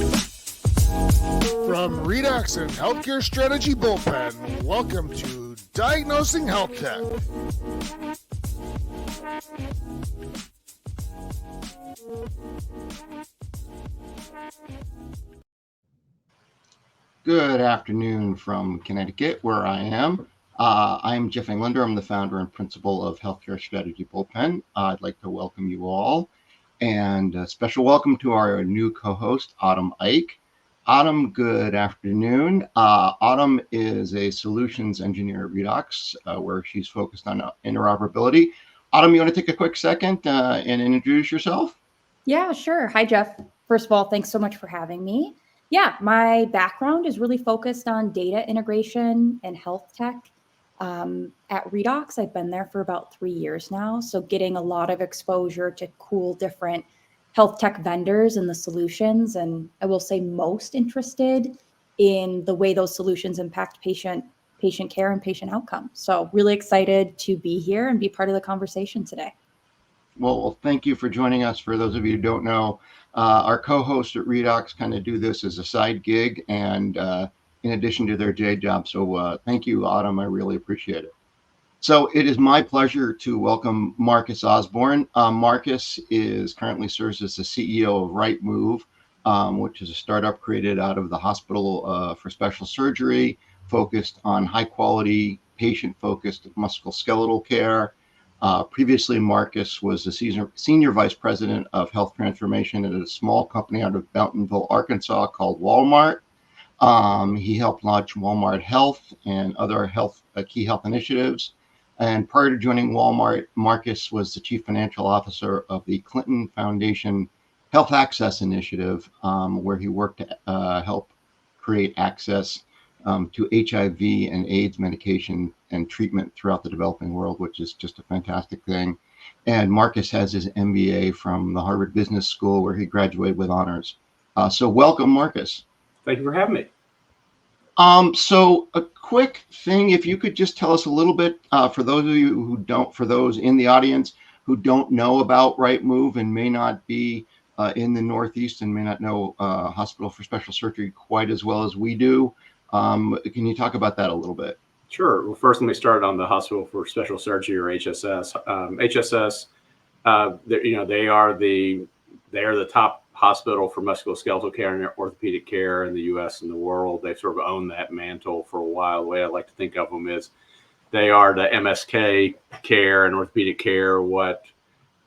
From Redox and Healthcare Strategy Bullpen, welcome to Diagnosing Healthtech. Good afternoon from Connecticut, where I am. I'm Jeff Englander. I'm the founder and principal of Healthcare Strategy Bullpen. I'd like to welcome you all, and a special welcome to our new co-host, Autumn Ike. Autumn, good afternoon. Autumn is a solutions engineer at Redox, where she's focused on interoperability. Autumn, you want to take a quick second and introduce yourself? Yeah, sure. Hi, Jeff. First of all, thanks so much for having me. Yeah, my background is really focused on data integration and health tech. At Redox, I've been there for about 3 years now, so getting a lot of exposure to cool different health tech vendors and the solutions, and I will say most interested in the way those solutions impact patient care and patient outcomes. So really excited to be here and be part of the conversation today. Well, thank you for joining us. For those of you who don't know, our co-hosts at Redox kind of do this as a side gig and in addition to their day job. So thank you, Autumn. I really appreciate it. So it is my pleasure to welcome Marcus Osborne. Marcus currently serves as the CEO of RightMove, which is a startup created out of the Hospital for Special Surgery, focused on high-quality, patient-focused musculoskeletal care. Previously, Marcus was the senior vice president of health transformation at a small company out of Mountainville, Arkansas called Walmart. He helped launch Walmart Health and other key health initiatives. And prior to joining Walmart, Marcus was the chief financial officer of the Clinton Foundation Health Access Initiative, where he worked to help create access to HIV and AIDS medication and treatment throughout the developing world, which is just a fantastic thing. And Marcus has his MBA from the Harvard Business School, where he graduated with honors. So welcome, Marcus. Thank you for having me. So a quick thing, if you could just tell us a little bit, for those of you who don't, for those in the audience who don't know about RightMove and may not be in the Northeast and may not know Hospital for Special Surgery quite as well as we do, can you talk about that a little bit? Sure. Well, first, let me start on the Hospital for Special Surgery, or HSS. HSS, they are the top hospital for musculoskeletal care and orthopedic care in the U.S. and the world. They've sort of owned that mantle for a while. The way I like to think of them is they are the MSK care and orthopedic care, what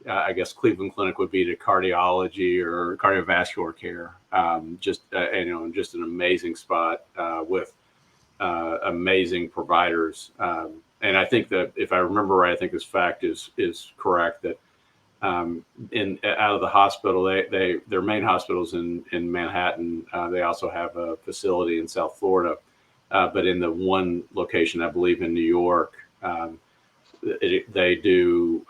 I guess Cleveland Clinic would be to cardiology or cardiovascular care. Just an amazing spot with amazing providers. And I think that if I remember right, I think this fact is correct that out of the hospital, their main hospitals in Manhattan. They also have a facility in South Florida, but in the one location, I believe in New York, they do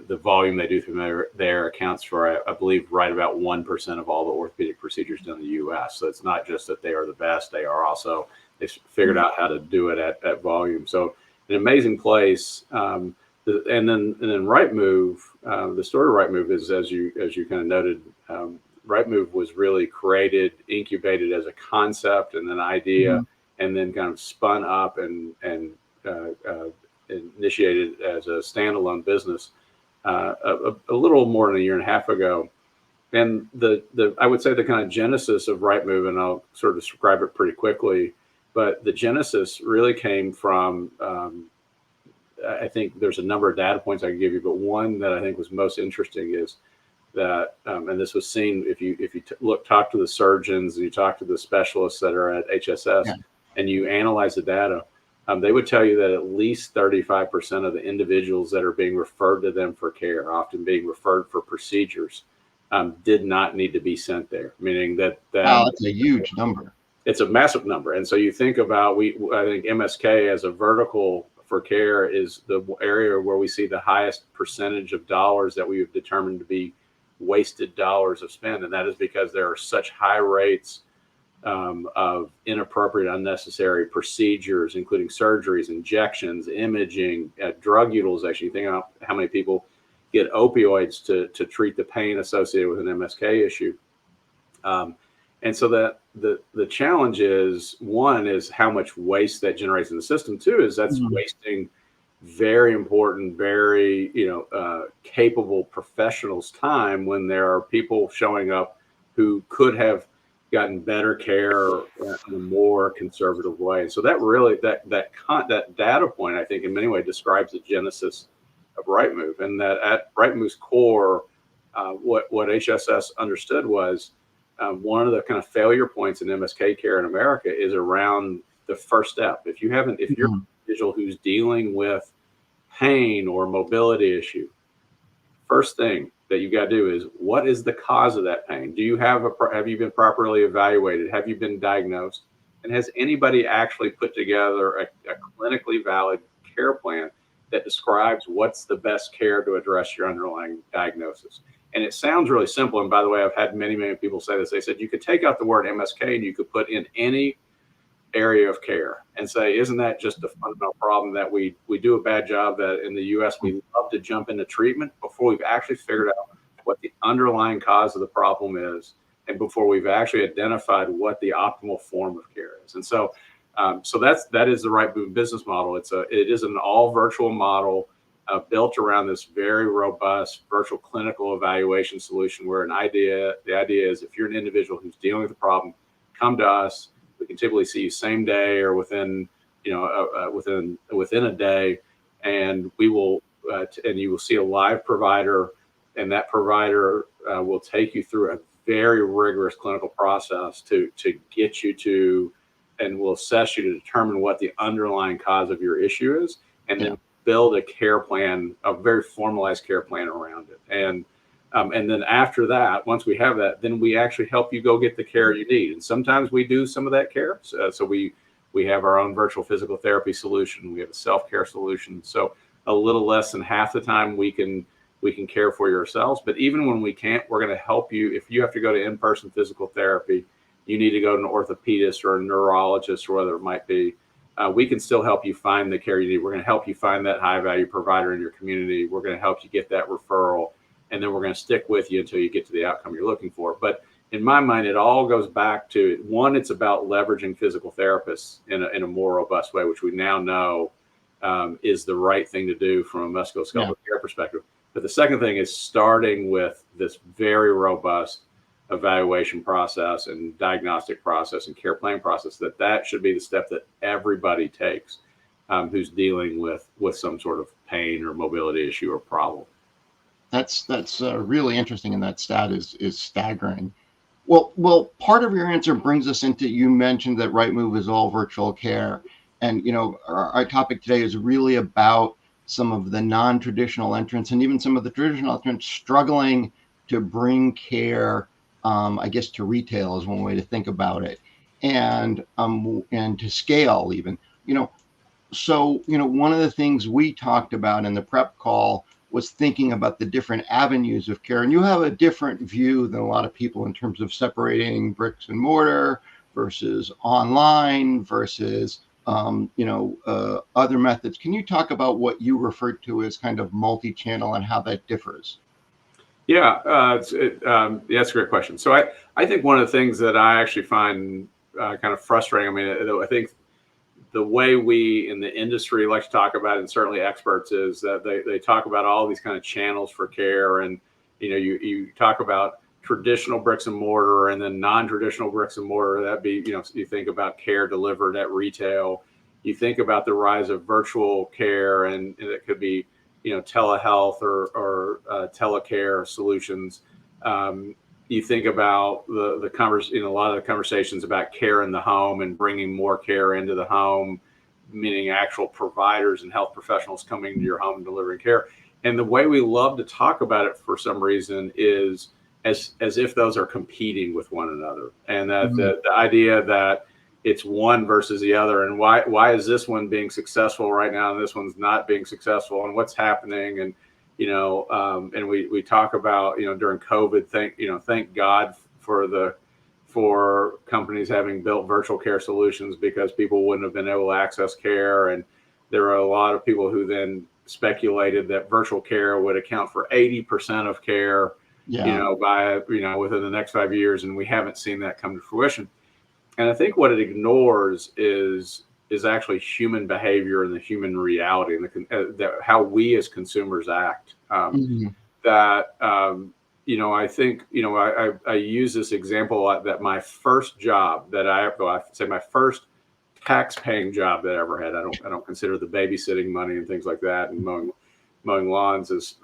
the volume they do from there accounts for, I believe, right about 1% of all the orthopedic procedures done in the U.S. So it's not just that they are the best; they've figured out how to do it at volume. So an amazing place. And then RightMove, the story of RightMove is, as you kind of noted, RightMove was really created, incubated as a concept and an idea, and then kind of spun up and initiated as a standalone business a little more than a year and a half ago. And I would say the kind of genesis of RightMove, and I'll sort of describe it pretty quickly, but the genesis really came from I think there's a number of data points I can give you, but one that I think was most interesting is that, and this was seen if you talk to the surgeons and you talk to the specialists that are at HSS, and you analyze the data, they would tell you that at least 35% of the individuals that are being referred to them for care, often being referred for procedures, did not need to be sent there. Meaning that that's a huge number. It's a massive number, and so you think about I think MSK as a vertical for care is the area where we see the highest percentage of dollars that we have determined to be wasted dollars of spend. And that is because there are such high rates of inappropriate, unnecessary procedures, including surgeries, injections, imaging, drug utilization. You think about how many people get opioids to treat the pain associated with an MSK issue. And so that the challenge is, one is how much waste that generates in the system. Two is that's wasting very important, very capable professionals' time when there are people showing up who could have gotten better care in a more conservative way. So that really that data point, I think, in many ways describes the genesis of RightMove, and that at RightMove's core, what HSS understood was one of the kind of failure points in MSK care in America is around the first step. If you're an individual who's dealing with pain or mobility issue, first thing that you got to do is, what is the cause of that pain? Do you have you been properly evaluated? Have you been diagnosed? And has anybody actually put together a clinically valid care plan that describes what's the best care to address your underlying diagnosis? And it sounds really simple. And by the way, I've had many people say this. They said you could take out the word MSK and you could put in any area of care and say, isn't that just a fundamental problem that we do a bad job that in the US we love to jump into treatment before we've actually figured out what the underlying cause of the problem is, and before we've actually identified what the optimal form of care is. And so that is the RightMove business model. It is an all virtual model built around this very robust virtual clinical evaluation solution, where the idea is, if you're an individual who's dealing with a problem, come to us. We can typically see you same day or within a day, and we will and you will see a live provider, and that provider will take you through a very rigorous clinical process to get you to, and will assess you to determine what the underlying cause of your issue is, and then build a care plan, a very formalized care plan around it. And then after that, once we have that, then we actually help you go get the care you need. And sometimes we do some of that care. So we have our own virtual physical therapy solution. We have a self-care solution. So a little less than half the time we can care for yourselves. But even when we can't, we're going to help you. If you have to go to in-person physical therapy, you need to go to an orthopedist or a neurologist or whatever it might be. We can still help you find the care you need. We're going to help you find that high-value provider in your community. We're going to help you get that referral. And then we're going to stick with you until you get to the outcome you're looking for. But in my mind, it all goes back to, one, it's about leveraging physical therapists in a more robust way, which we now know is the right thing to do from a musculoskeletal care perspective. But the second thing is starting with this very robust evaluation process and diagnostic process and care plan process, that should be the step that everybody takes who's dealing with some sort of pain or mobility issue or problem. That's really interesting, and that stat is staggering. Well, part of your answer brings us into, you mentioned that RightMove is all virtual care, and our topic today is really about some of the non-traditional entrants and even some of the traditional entrants struggling to bring care, I guess, to retail is one way to think about it, and to scale even. So one of the things we talked about in the prep call was thinking about the different avenues of care. And you have a different view than a lot of people in terms of separating bricks and mortar versus online versus, other methods. Can you talk about what you referred to as kind of multi-channel and how that differs? Yeah, that's a great question. So I think one of the things that I actually find kind of frustrating, I think the way we in the industry like to talk about it, and certainly experts, is that they talk about all these kind of channels for care. And, you talk about traditional bricks and mortar and then non-traditional bricks and mortar. That'd be, you think about care delivered at retail. You think about the rise of virtual care, and it could be, telehealth or telecare solutions. You think about the a lot of the conversations about care in the home and bringing more care into the home, meaning actual providers and health professionals coming to your home and delivering care. And the way we love to talk about it for some reason is as if those are competing with one another, and that the idea that it's one versus the other, and why is this one being successful right now and this one's not being successful, and what's happening. And and we talk about, during COVID, thank God for companies having built virtual care solutions, because people wouldn't have been able to access care. And there are a lot of people who then speculated that virtual care would account for 80% of care. Yeah. by within the next 5 years, and we haven't seen that come to fruition. And I think what it ignores is actually human behavior and the human reality, and how we as consumers act. Mhm. That I think I use this example that my first job that I say my first tax-paying job that I ever had. I don't consider the babysitting money and things like that and mowing lawns as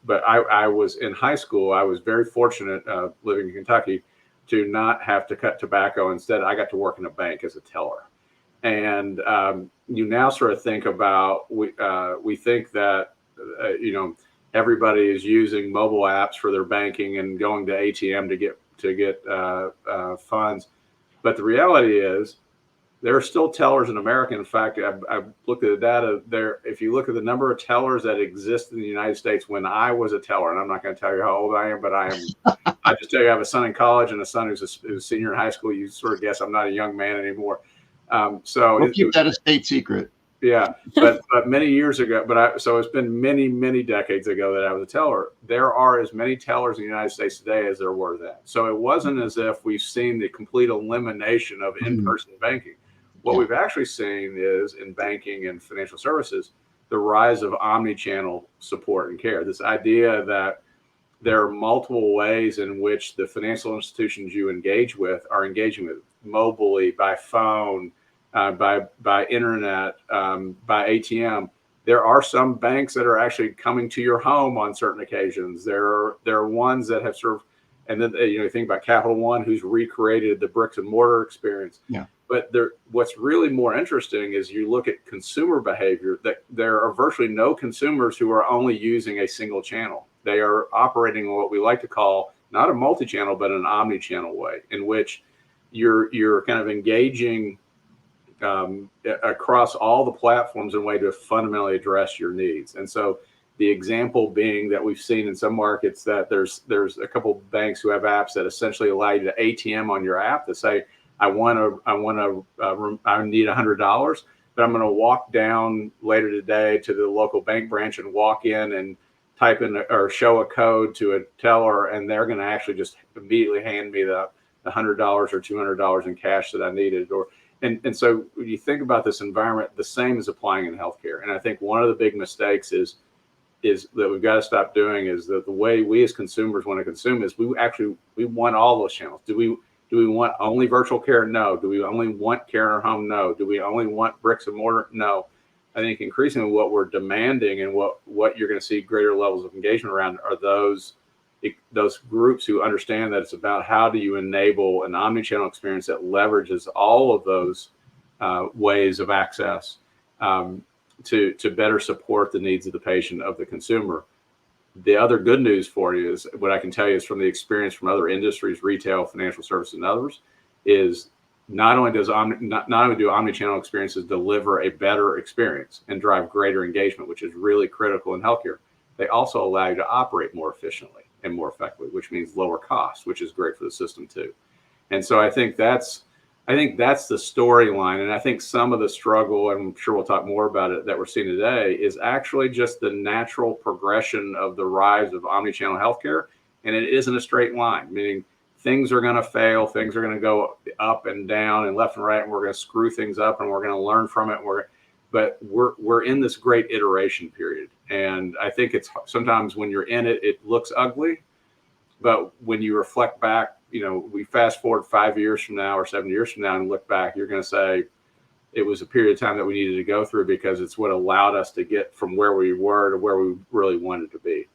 but I was in high school. I was very fortunate living in Kentucky to not have to cut tobacco. Instead, I got to work in a bank as a teller. And you now sort of think about we think that everybody is using mobile apps for their banking and going to ATM to get funds, but the reality is there are still tellers in America. In fact, I've looked at the data there. If you look at the number of tellers that exist in the United States when I was a teller, and I'm not going to tell you how old I am, but I just tell you I have a son in college and a son who's a senior in high school. You sort of guess I'm not a young man anymore. So We'll keep that a state secret. Yeah, but many years ago, so it's been many decades ago that I was a teller. There are as many tellers in the United States today as there were then. So it wasn't as if we've seen the complete elimination of in-person banking. What we've actually seen is in banking and financial services, the rise of omnichannel support and care. This idea that there are multiple ways in which the financial institutions you engage with are engaging with mobily, by phone, by internet, by ATM. There are some banks that are actually coming to your home on certain occasions. There are ones that have sort of, and then you think about Capital One, who's recreated the bricks and mortar experience. Yeah. But what's really more interesting is you look at consumer behavior, that there are virtually no consumers who are only using a single channel. They are operating in what we like to call not a multi-channel, but an omni-channel way, in which you're kind of engaging across all the platforms in a way to fundamentally address your needs. And so the example being that we've seen in some markets that there's a couple of banks who have apps that essentially allow you to ATM on your app to say, I need $100, but I'm going to walk down later today to the local bank branch and walk in and type in or show a code to a teller, and they're going to actually just immediately hand me the $100 or $200 in cash that I needed. And so when you think about this environment, the same is applying in healthcare. And I think one of the big mistakes is that we've got to stop doing is that the way we as consumers want to consume is we want all those channels. Do we want only virtual care? No. Do we only want care in our home? No. Do we only want bricks and mortar? No. I think increasingly what we're demanding and what you're going to see greater levels of engagement around are those groups who understand that it's about how do you enable an omnichannel experience that leverages all of those ways of access to better support the needs of the patient, of the consumer. The other good news for you is what I can tell you is from the experience from other industries, retail, financial services, and others, is not only do omnichannel experiences deliver a better experience and drive greater engagement, which is really critical in healthcare, they also allow you to operate more efficiently and more effectively, which means lower costs, which is great for the system too. And so I think that's the storyline. And I think some of the struggle, and I'm sure we'll talk more about it, that we're seeing today is actually just the natural progression of the rise of omnichannel healthcare. And it isn't a straight line, meaning things are going to fail, things are going to go up and down and left and right, and we're going to screw things up and we're going to learn from it. But we're in this great iteration period. And I think it's sometimes when you're in it, it looks ugly. But when you reflect back, we fast forward 5 years from now or 7 years from now and look back, you're going to say it was a period of time that we needed to go through because it's what allowed us to get from where we were to where we really wanted to be.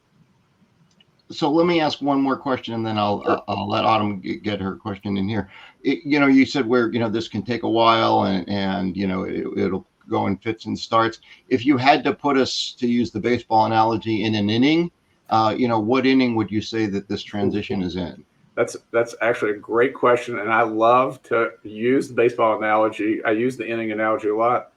So let me ask one more question, and then I'll let Autumn get her question in here. You said where this can take a while, and it'll go in fits and starts. If you had to put us, to use the baseball analogy, in an inning, what inning would you say that this transition is in? That's actually a great question, and I love to use the baseball analogy. I use the inning analogy a lot.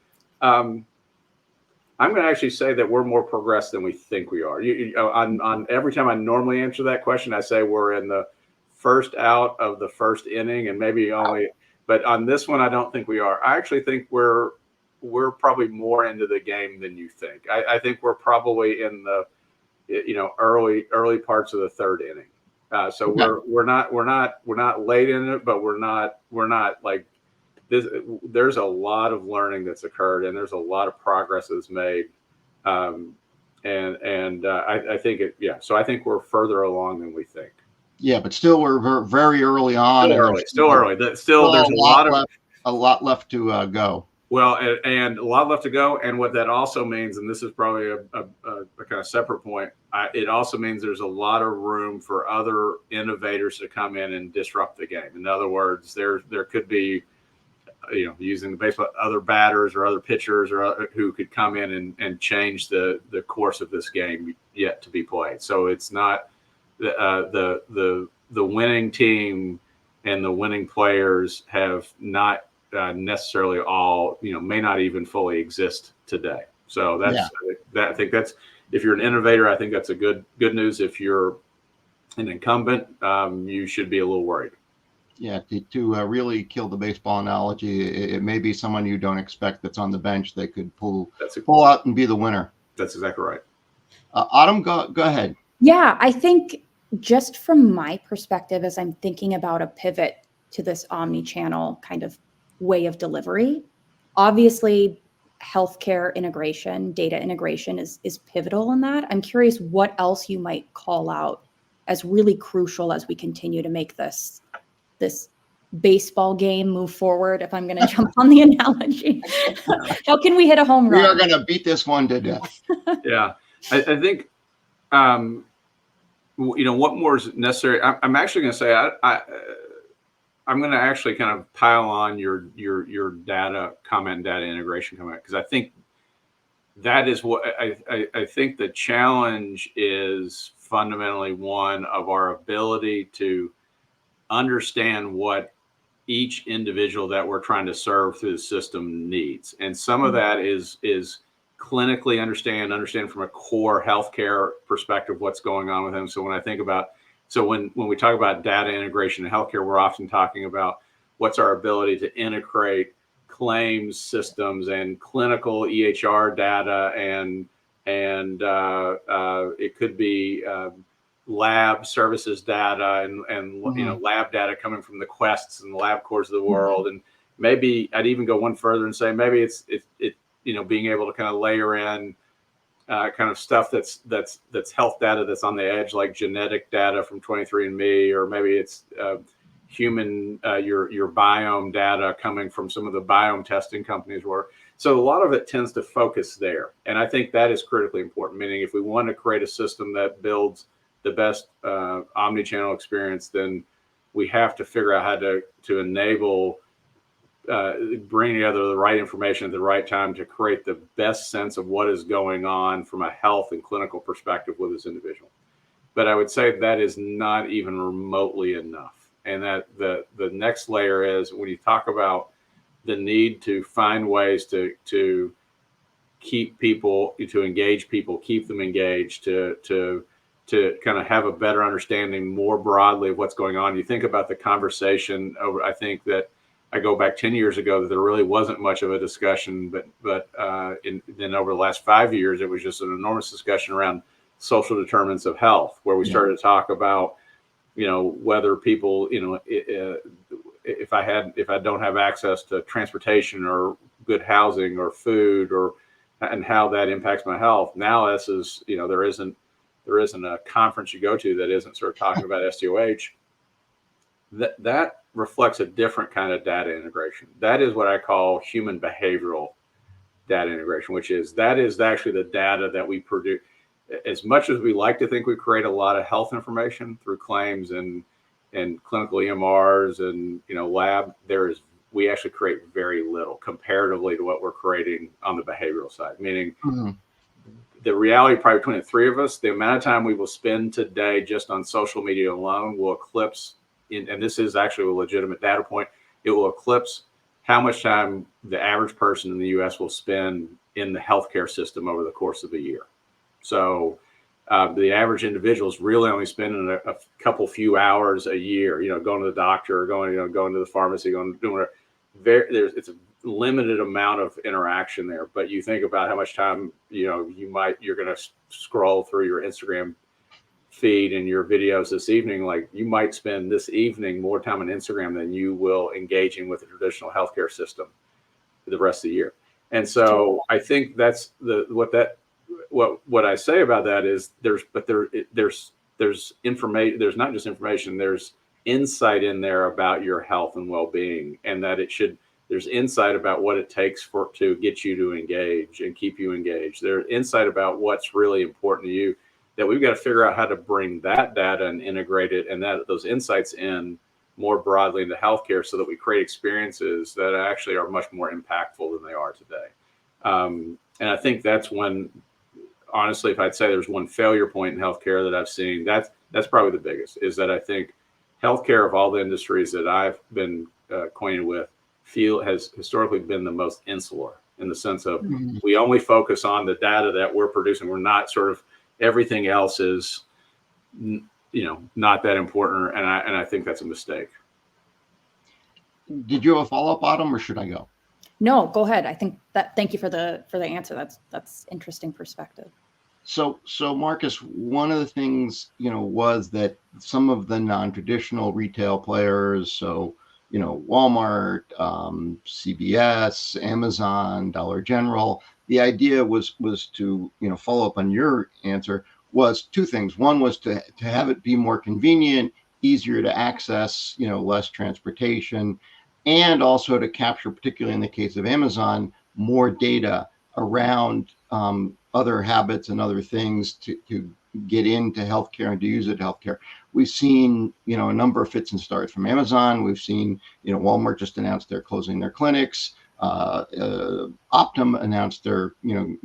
I'm going to actually say that we're more progressed than we think we are. On every time I normally answer that question, I say we're in the first out of the first inning, and maybe only. But on this one, I don't think we are. I actually think we're probably more into the game than you think. I think we're probably in early parts of the third inning. So we're not late in it, but we're not like this. There's a lot of learning that's occurred, and there's a lot of progress that's made. I think so I think we're further along than we think. Yeah, but still we're very early on. Still early. There's a lot left to go. Well, and a lot left to go. And what that also means, and this is probably a kind of separate point, it also means there's a lot of room for other innovators to come in and disrupt the game. In other words, there could be, using the baseball, other batters or other pitchers or who could come in and change the course of this game yet to be played. So it's not the winning team and the winning players have not necessarily all, may not even fully exist today. So I think that's, if you're an innovator, I think that's a good news. If you're an incumbent, you should be a little worried. Yeah, to really kill the baseball analogy, it may be someone you don't expect that's on the bench that could pull out and be the winner. That's exactly right. Autumn, go ahead. Yeah, I think just from my perspective, as I'm thinking about a pivot to this omni-channel kind of way of delivery, obviously healthcare integration, data integration is pivotal in that. I'm curious what else you might call out as really crucial as we continue to make this baseball game move forward, if I'm going to jump on the analogy. How can we hit a home run? We are going to beat this one to death. Yeah, I think, what more is necessary? I'm actually going to say, I'm going to actually kind of pile on your data integration comment, because I think that is what I think the challenge is fundamentally one of our ability to understand what each individual that we're trying to serve through the system needs. And some of that is clinically understand from a core healthcare perspective what's going on with them. So when I think about, when we talk about data integration in healthcare, we're often talking about what's our ability to integrate claims systems and clinical EHR data, and it could be lab services data and lab data coming from the Quests and the LabCorps of the world. And maybe I'd even go one further and say maybe it's being able to kind of layer in kind of stuff that's health data that's on the edge, like genetic data from 23andMe, or maybe it's human your biome data coming from some of the biome testing companies work. So a lot of it tends to focus there, and I think that is critically important. Meaning, if we want to create a system that builds the best omni-channel experience, then we have to figure out how to enable bringing together the right information at the right time to create the best sense of what is going on from a health and clinical perspective with this individual. But I would say that is not even remotely enough. And that the next layer is when you talk about the need to find ways to keep people, to engage people, keep them engaged, to kind of have a better understanding more broadly of what's going on. You think about the conversation over, I think that I go back 10 years ago that there really wasn't much of a discussion, but then over the last 5 years, it was just an enormous discussion around social determinants of health, where we started to talk about, whether people, if I don't have access to transportation or good housing or food, and how that impacts my health. Now this is, there isn't a conference you go to that isn't sort of talking about SDOH. That reflects a different kind of data integration. That is what I call human behavioral data integration, which is actually the data that we produce. As much as we like to think we create a lot of health information through claims and clinical EMRs and lab, we actually create very little comparatively to what we're creating on the behavioral side. Meaning, the reality probably between the three of us, the amount of time we will spend today just on social media alone will eclipse, and this is actually a legitimate data point, it will eclipse how much time the average person in the U.S. will spend in the healthcare system over the course of a year. So the average individual is really only spending a couple few hours a year, going to the doctor, or going to the pharmacy, doing whatever. It's limited amount of interaction there. But you think about how much time, you're going to scroll through your Instagram feed and your videos this evening. Like, you might spend this evening more time on Instagram than you will engaging with the traditional healthcare system for the rest of the year. And so I think that's what I say about that is there's information. There's not just information, there's insight in there about your health and well-being, and that there's insight about what it takes to get you to engage and keep you engaged. There's insight about what's really important to you, that we've got to figure out how to bring that data and integrate it and those insights in more broadly into healthcare, so that we create experiences that actually are much more impactful than they are today. And I think that's when, honestly, if I'd say there's one failure point in healthcare that I've seen, that's probably the biggest, is that I think healthcare, of all the industries that I've been acquainted with, has historically been the most insular, in the sense of we only focus on the data that we're producing. We're not everything else is, not that important. And I think that's a mistake. Did you have a follow-up, Autumn, or should I go? No, go ahead. Thank you for the answer. That's interesting perspective. So Marcus, one of the things, was that some of the non-traditional retail players, so, Walmart, CVS, Amazon, Dollar General, the idea was to, follow up on your answer, was two things. One was to have it be more convenient, easier to access, less transportation, and also to capture, particularly in the case of Amazon, more data around other habits and other things to get into healthcare and to use it in healthcare. We've seen, a number of fits and starts from Amazon. We've seen, Walmart just announced they're closing their clinics. Optum announced they're,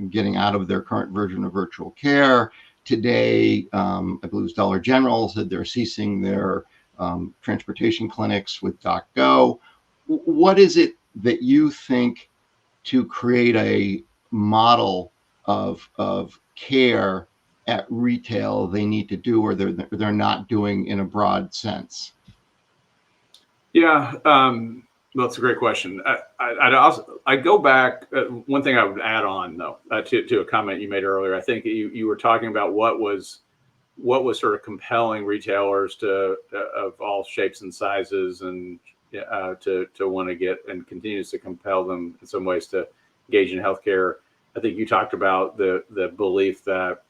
getting out of their current version of virtual care. Today, I believe it was Dollar General said they're ceasing their transportation clinics with DocGo. What is it that you think, to create a model of care at retail, they need to do, or they're not doing in a broad sense? Yeah, that's a great question. I'd go back. One thing I would add on, though, to a comment you made earlier. I think you were talking about what was sort of compelling retailers of all shapes and sizes, and to want to get, and continues to compel them in some ways to engage in healthcare. I think you talked about the belief that,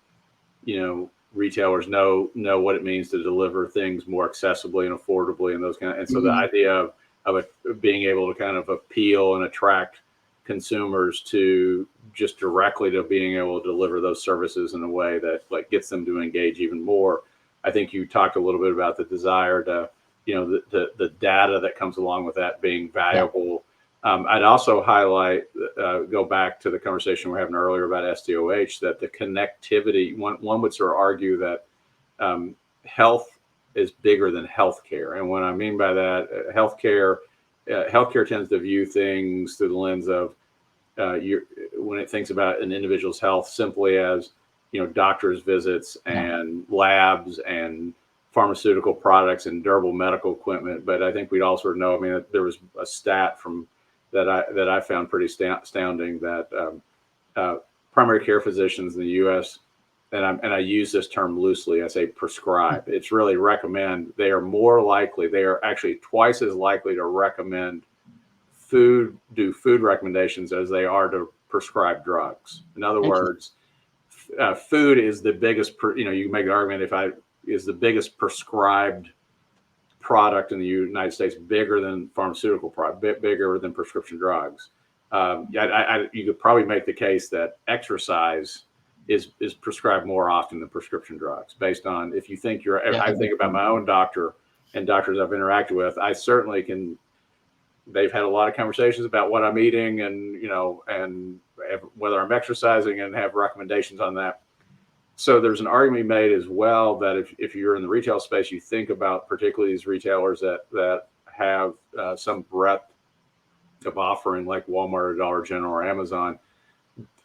retailers know what it means to deliver things more accessibly and affordably, and those and so the idea of it being able to kind of appeal and attract consumers to just directly to being able to deliver those services in a way that gets them to engage even more. I think you talked a little bit about the desire to, the data that comes along with that being valuable. I'd also highlight, go back to the conversation we were having earlier about SDOH, that the connectivity, one would sort of argue that health is bigger than healthcare. And what I mean by that, healthcare tends to view things through the lens of, when it thinks about an individual's health simply as, doctor's visits and labs and pharmaceutical products and durable medical equipment. But I think we'd all sort of know, there was a stat that I found pretty astounding, that primary care physicians in the U.S., and I use this term loosely, I say prescribe. It's really recommend. They are actually twice as likely to recommend do food recommendations as they are to prescribe drugs. In other words, food is the biggest, you can make an argument is the biggest prescribed product in the United States, bigger than pharmaceutical product, bigger than prescription drugs. You could probably make the case that exercise is prescribed more often than prescription drugs, based on, if you think I think about my own doctor and doctors I've interacted with, I certainly can. They've had a lot of conversations about what I'm eating, and and whether I'm exercising, and have recommendations on that. So there's an argument made as well that if you're in the retail space, you think about particularly these retailers that have some breadth of offering, like Walmart or Dollar General or Amazon,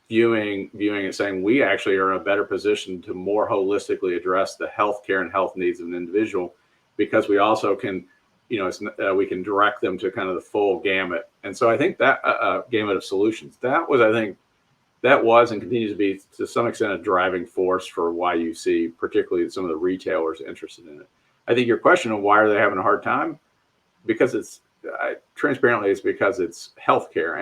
viewing it, saying we actually are in a better position to more holistically address the healthcare and health needs of an individual, because we also can, we can direct them to kind of the full gamut And so I think that gamut of solutions, that was and continues to be to some extent a driving force for why you see particularly some of the retailers interested in it. I think your question of why are they having a hard time, because it's transparently it's because it's healthcare,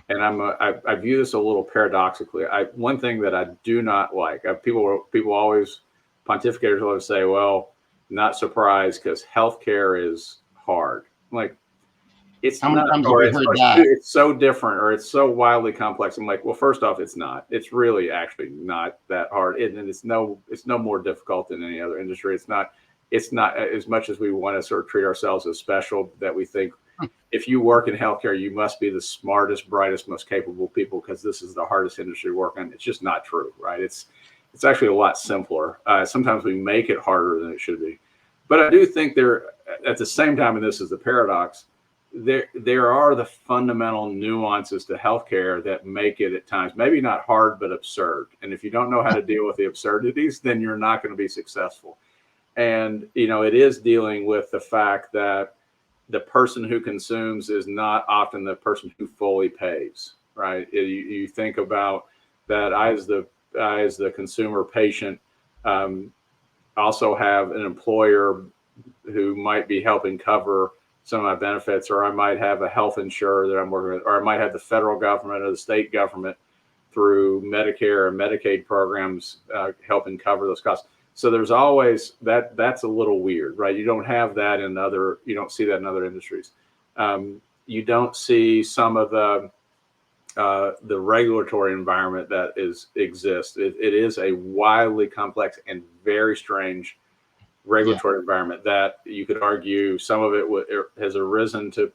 I view this a little paradoxically. One thing that I do not like, people always pontificators always say, well, not surprised because healthcare is hard. Like, it's How many not times have hard. we heard that? It's so different, or it's so wildly complex. I'm like, well, first off, it's not. It's really actually not that hard, and it's no more difficult than any other industry. It's not as much as we want to sort of treat ourselves as special that we think if you work in healthcare, you must be the smartest, brightest, most capable people because this is the hardest industry to work in. It's just not true, right? It's actually a lot simpler. Sometimes we make it harder than it should be, but I do think there, at the same time, and this is the paradox, there are the fundamental nuances to healthcare that make it at times maybe not hard but absurd. And if you don't know how to deal with the absurdities, then you're not going to be successful. And it is dealing with the fact that the person who consumes is not often the person who fully pays, right? You think about that. I, as the consumer patient, also have an employer who might be helping cover some of my benefits, or I might have a health insurer that I'm working with, or I might have the federal government or the state government through Medicare and Medicaid programs helping cover those costs. So there's always that's a little weird, right? You don't have that you don't see that in other industries. You don't see some of the regulatory environment that exists. It is a wildly complex and very strange regulatory environment that you could argue some of it has arisen to,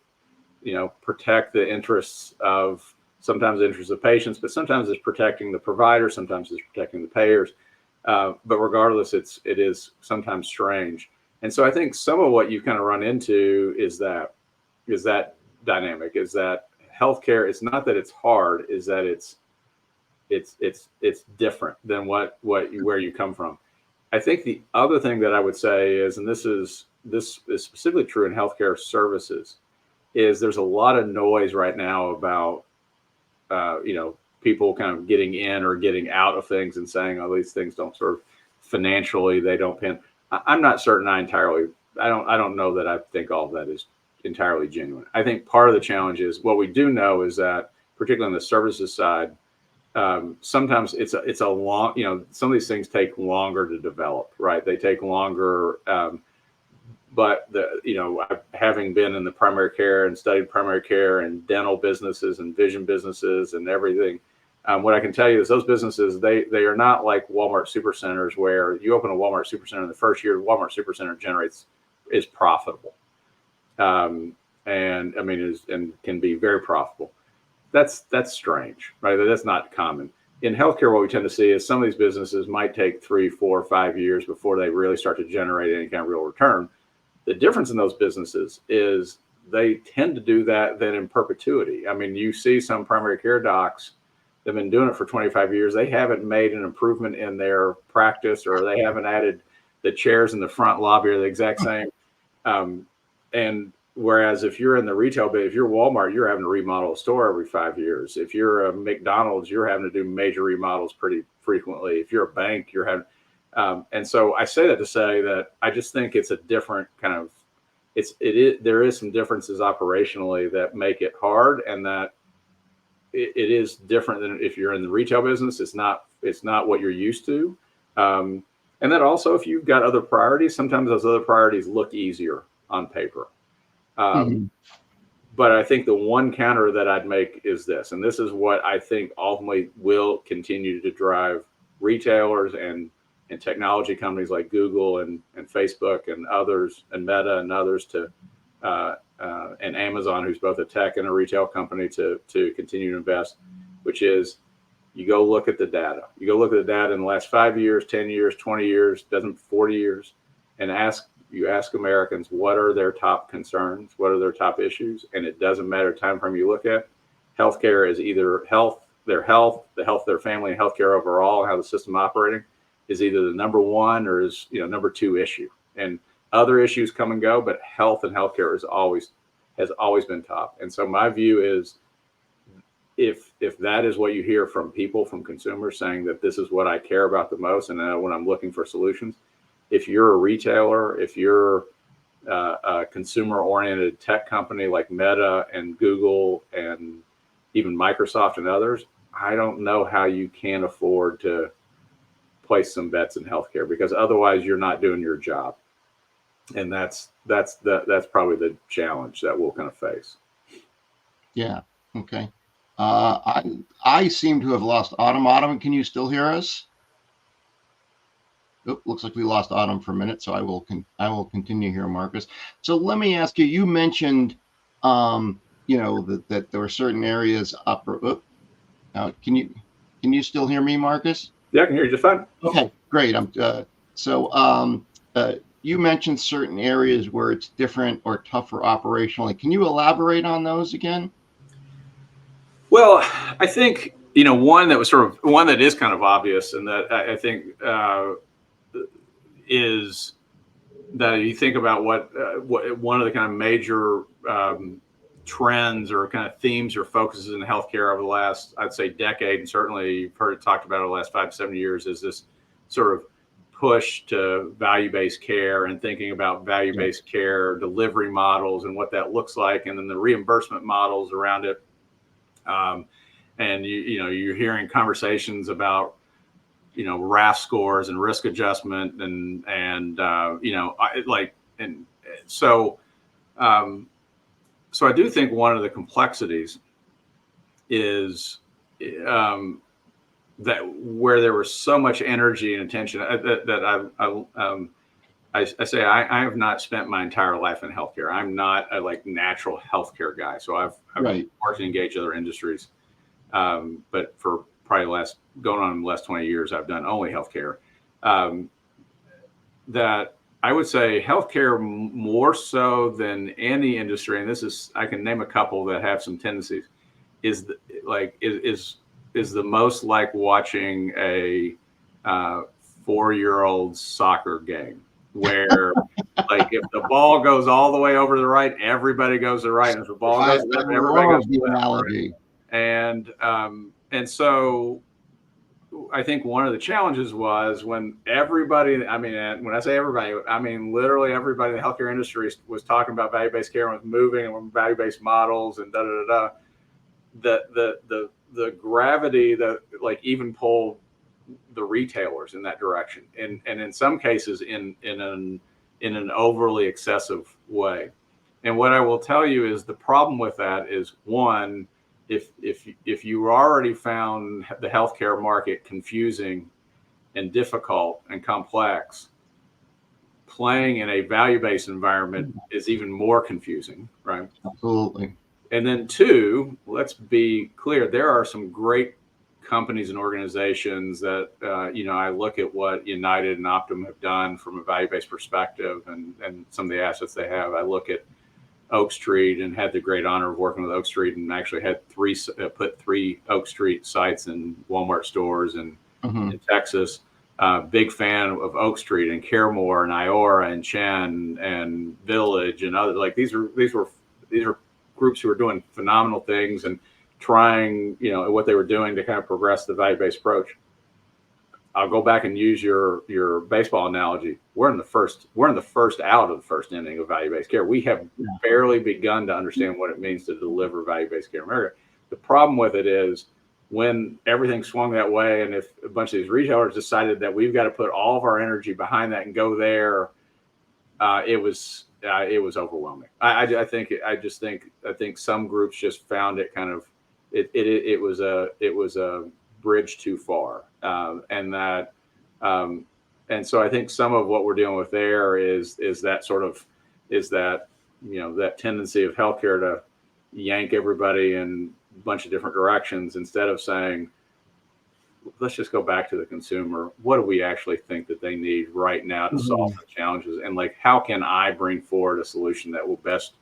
protect the interests of patients, but sometimes it's protecting the provider, sometimes it's protecting the payers. But regardless, it is sometimes strange. And so I think some of what you kind of run into is that dynamic, is that healthcare, it's not that it's hard, is that it's different than where you come from. I think the other thing that I would say is, and this is specifically true in healthcare services, is there's a lot of noise right now about, people kind of getting in or getting out of things and saying, oh, these things don't sort of financially, they don't pin. I'm not certain I don't know that I think all of that is entirely genuine. I think part of the challenge is what we do know is that, particularly on the services side, sometimes it's a long, some of these things take longer to develop, right? They take longer. But having been in the primary care and studied primary care and dental businesses and vision businesses and everything, what I can tell you is those businesses, they are not like Walmart supercenters where you open a Walmart supercenter in the first year, Walmart supercenter is profitable. And can be very profitable. That's strange, right? That's not common. In healthcare, what we tend to see is some of these businesses might take 3, 4, 5 years before they really start to generate any kind of real return. The difference in those businesses is they tend to do that then in perpetuity. I mean, you see some primary care docs that have been doing it for 25 years. They haven't made an improvement in their practice, or they haven't added the chairs in the front lobby are the exact same. And whereas if you're in the retail bit, if you're Walmart, you're having to remodel a store every 5 years. If you're a McDonald's, you're having to do major remodels pretty frequently. If you're a bank, you're having, and so I say that to say that I just think it's a different kind of, there is some differences operationally that make it hard, and that it is different than if you're in the retail business. It's not what you're used to. And that also, if you've got other priorities, sometimes those other priorities look easier on paper. But I think the one counter that I'd make is this, and this is what I think ultimately will continue to drive retailers and technology companies like Google and Facebook and others, and Meta and others and Amazon, who's both a tech and a retail company, to continue to invest, which is you go look at the data. You go look at the data in the last 5 years, 10 years, 20 years, 40 years, and ask Americans what are their top concerns, what are their top issues, and it doesn't matter the time frame you look at. Healthcare is either the health of their family, and healthcare overall, how the system operating is either the number one or is number two issue. And other issues come and go, but health and healthcare is always has always been top. And so my view is, if that is what you hear from people, from consumers saying that this is what I care about the most, and when I'm looking for solutions, if you're a retailer, if you're a consumer-oriented tech company like Meta and Google and even Microsoft and others, I don't know how you can afford to place some bets in healthcare, because otherwise you're not doing your job. And that's probably the challenge that we'll kind of face. Yeah. Okay. I seem to have lost Autumn. Autumn, can you still hear us? Oh, looks like we lost Autumn for a minute, so I will continue here, Marcus. So let me ask you. You mentioned, that there were certain areas up. Can you still hear me, Marcus? Yeah, I can hear you just fine. Okay, great. You mentioned certain areas where it's different or tougher operationally. Can you elaborate on those again? Well, I think, one that is kind of obvious, and that I think is that you think about what one of the kind of major trends or kind of themes or focuses in healthcare over the last, I'd say, decade, and certainly you've heard it talked about over the last 5 to 7 years, is this sort of push to value-based care and thinking about value-based care delivery models and what that looks like, and then the reimbursement models around it. And you're hearing conversations about RAF scores and risk adjustment so I do think one of the complexities is that where there was so much energy and attention I say I have not spent my entire life in healthcare. I'm not a natural healthcare guy. So I've worked and engaged other industries. But for probably going on the last 20 years, I've done only healthcare. That I would say healthcare more so than any industry, and I can name a couple that have some tendencies, is the most like watching a 4-year-old soccer game, where if the ball goes all the way over to the right, everybody goes to the right, and if the ball goes left, everybody goes to the left. And so I think one of the challenges was when everybody, when I say everybody, I mean literally everybody in the healthcare industry was talking about value-based care and was moving and value-based models and the gravity that even pulled the retailers in that direction, and in some cases in an overly excessive way. And what I will tell you is the problem with that is, one, if you already found the healthcare market confusing and difficult and complex, playing in a value-based environment is even more confusing, right? Absolutely. And then two, let's be clear, there are some great companies and organizations that, I look at what United and Optum have done from a value-based perspective and some of the assets they have. I look at Oak Street and had the great honor of working with Oak Street, and actually had put 3 Oak Street sites in Walmart stores in Texas. Big fan of Oak Street and Caremore and Iora and Chen and Village and other these are groups who are doing phenomenal things and trying what they were doing to kind of progress the value-based approach. I'll go back and use your baseball analogy. We're in the first out of the first inning of value-based care. We have barely begun to understand what it means to deliver value-based care in America. The problem with it is when everything swung that way, and if a bunch of these retailers decided that we've got to put all of our energy behind that and go there, it was overwhelming. I think some groups just found it kind of it was a bridge too far, and so I think some of what we're dealing with there is that tendency of healthcare to yank everybody in a bunch of different directions instead of saying, let's just go back to the consumer. What do we actually think that they need right now to solve the challenges? And how can I bring forward a solution that will best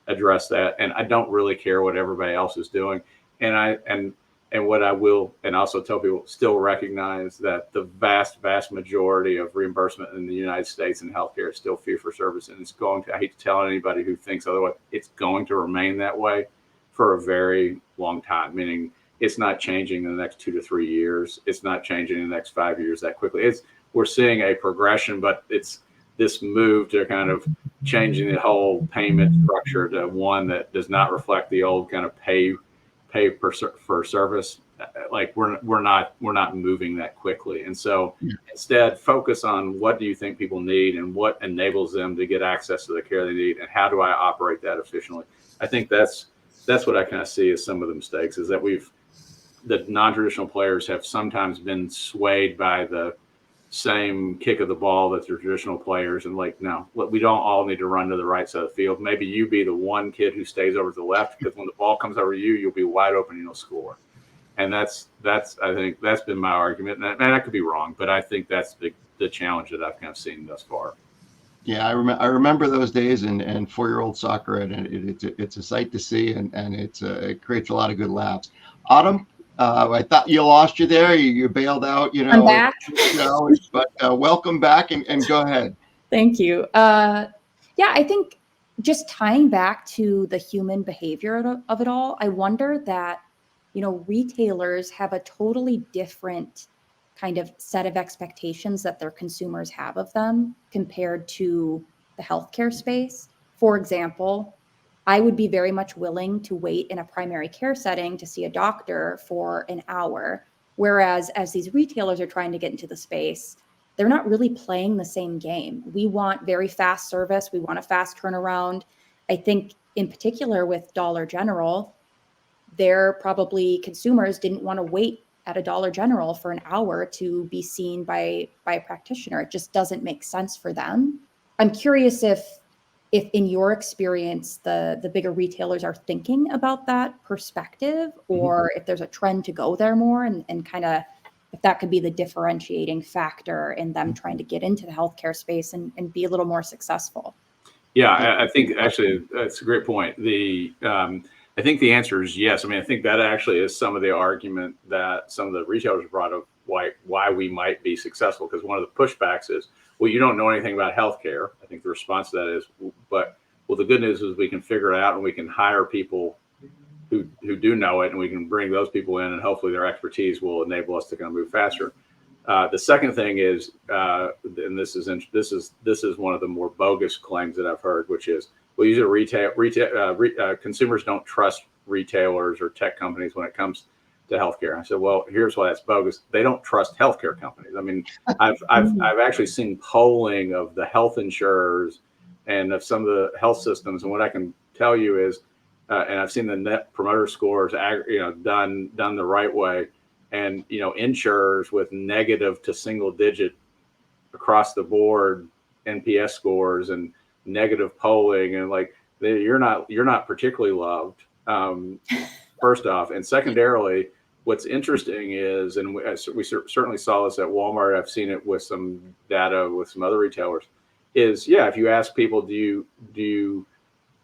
address that? And I don't really care what everybody else is doing. And And what I will, and also tell people, still recognize that the vast, vast majority of reimbursement in the United States in healthcare is still fee for service. And it's going to, I hate to tell anybody who thinks otherwise, it's going to remain that way for a very long time, meaning it's not changing in the next 2 to 3 years. It's not changing in the next 5 years that quickly. We're seeing a progression, but it's this move to kind of changing the whole payment structure to one that does not reflect the old kind of pay for service. Like we're not moving that quickly. And so instead focus on what do you think people need and what enables them to get access to the care they need, and how do I operate that efficiently? I think that's what I kind of see as some of the mistakes, is that the non-traditional players have sometimes been swayed by the same kick of the ball that the traditional players, and like, no, we don't all need to run to the right side of the field. Maybe you be the one kid who stays over to the left, because when the ball comes over you, you'll be wide open and you'll score. And that's I think that's been my argument, and I could be wrong, but I think that's the challenge that I've kind of seen thus far. Yeah, I remember those days, and 4-year-old soccer, and it's a sight to see, and it creates a lot of good laughs. Autumn, I thought you lost you there. You bailed out, I'm back. But welcome back, and go ahead. Thank you. Yeah, I think just tying back to the human behavior of it all, I wonder that, retailers have a totally different kind of set of expectations that their consumers have of them compared to the healthcare space. For example, I would be very much willing to wait in a primary care setting to see a doctor for an hour. Whereas as these retailers are trying to get into the space, they're not really playing the same game. We want very fast service. We want a fast turnaround. I think in particular with Dollar General, their probably consumers didn't want to wait at a Dollar General for an hour to be seen by a practitioner. It just doesn't make sense for them. I'm curious if in your experience, the bigger retailers are thinking about that perspective, or if there's a trend to go there more, and kind of if that could be the differentiating factor in them trying to get into the healthcare space and be a little more successful. Yeah, I think actually that's a great point. I think the answer is yes. I mean, I think that actually is some of the argument that some of the retailers brought up why we might be successful, because one of the pushbacks is, well, you don't know anything about healthcare. I think the response to that is, but well, the good news is we can figure it out, and we can hire people who do know it, and we can bring those people in, and hopefully their expertise will enable us to kind of move faster. The second thing is, and this is one of the more bogus claims that I've heard, which is, well, usually consumers don't trust retailers or tech companies when it comes to healthcare. I said, well, here's why that's bogus. They don't trust healthcare companies. I mean, I've actually seen polling of the health insurers and of some of the health systems, and what I can tell you is, and I've seen the net promoter scores, done the right way, and insurers with negative to single digit across the board NPS scores and negative polling, and like you're not particularly loved. First off, and secondarily, what's interesting is, and we certainly saw this at Walmart. I've seen it with some data with some other retailers. Is if you ask people, do you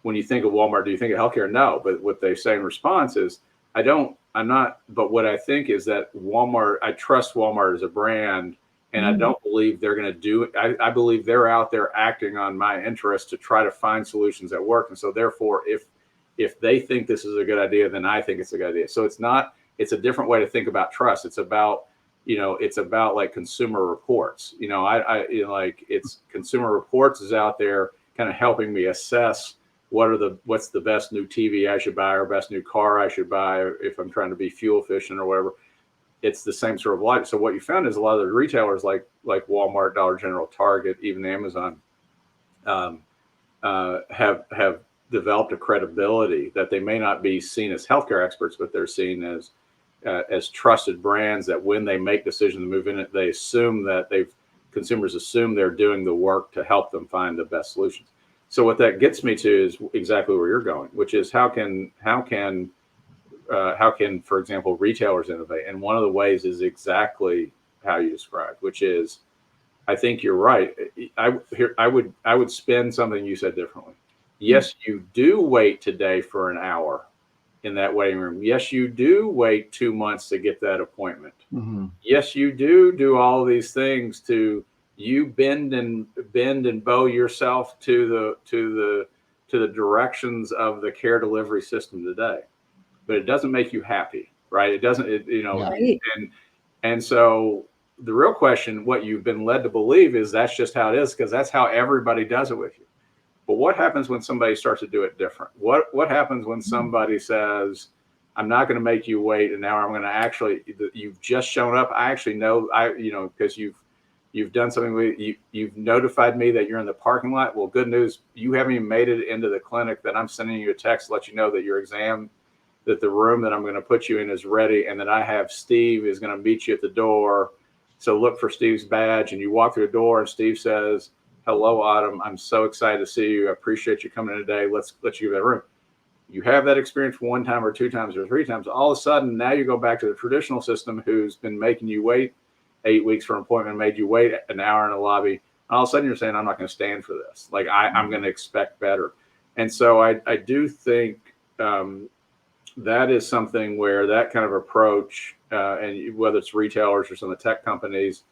when you think of Walmart, do you think of healthcare? No, but what they say in response is, I'm not. But what I think is that Walmart, I trust Walmart as a brand. And I don't believe they're going to do it. I believe they're out there acting on my interest to try to find solutions that work. And so therefore, if they think this is a good idea, then I think it's a good idea. So it's a different way to think about trust. It's about, like consumer reports. It's Consumer Reports is out there kind of helping me assess what's the best new TV I should buy, or best new car I should buy if I'm trying to be fuel efficient or whatever. It's the same sort of logic. So what you found is a lot of the retailers like Walmart, Dollar General, Target, even Amazon, have developed a credibility that they may not be seen as healthcare experts, but they're seen as trusted brands that when they make decisions to move in it, they assume that consumers assume they're doing the work to help them find the best solutions. So what that gets me to is exactly where you're going, which is how can, for example, retailers innovate? And one of the ways is exactly how you described, which is, I think you're right. I would spin something you said differently. Yes, you do wait today for an hour, in that waiting room. Yes, you do wait 2 months to get that appointment. Mm-hmm. Yes, you do all these things to you bend and bow yourself to the directions of the care delivery system today. But it doesn't make you happy, right? It doesn't, Yeah. Right. and so the real question, what you've been led to believe, is that's just how it is, because that's how everybody does it with you. But what happens when somebody starts to do it different? What happens when somebody says, I'm not going to make you wait an hour. I'm going to actually, you've just shown up. I actually know, because you've done something, you've notified me that you're in the parking lot. Well, good news, you haven't even made it into the clinic, that I'm sending you a text to let you know that your exam, that the room that I'm going to put you in is ready, and that I have Steve is going to meet you at the door. So look for Steve's badge, and you walk through the door and Steve says, hello, Autumn. I'm so excited to see you. I appreciate you coming in today. Let's let you get that room. You have that experience one time or 2 times or 3 times. All of a sudden, now you go back to the traditional system, who's been making you wait 8 weeks for an appointment, made you wait an hour in the lobby. And all of a sudden you're saying, I'm not going to stand for this. Like I'm going to expect better. And so I do think that is something where that kind of approach, and whether it's retailers or some of the tech companies,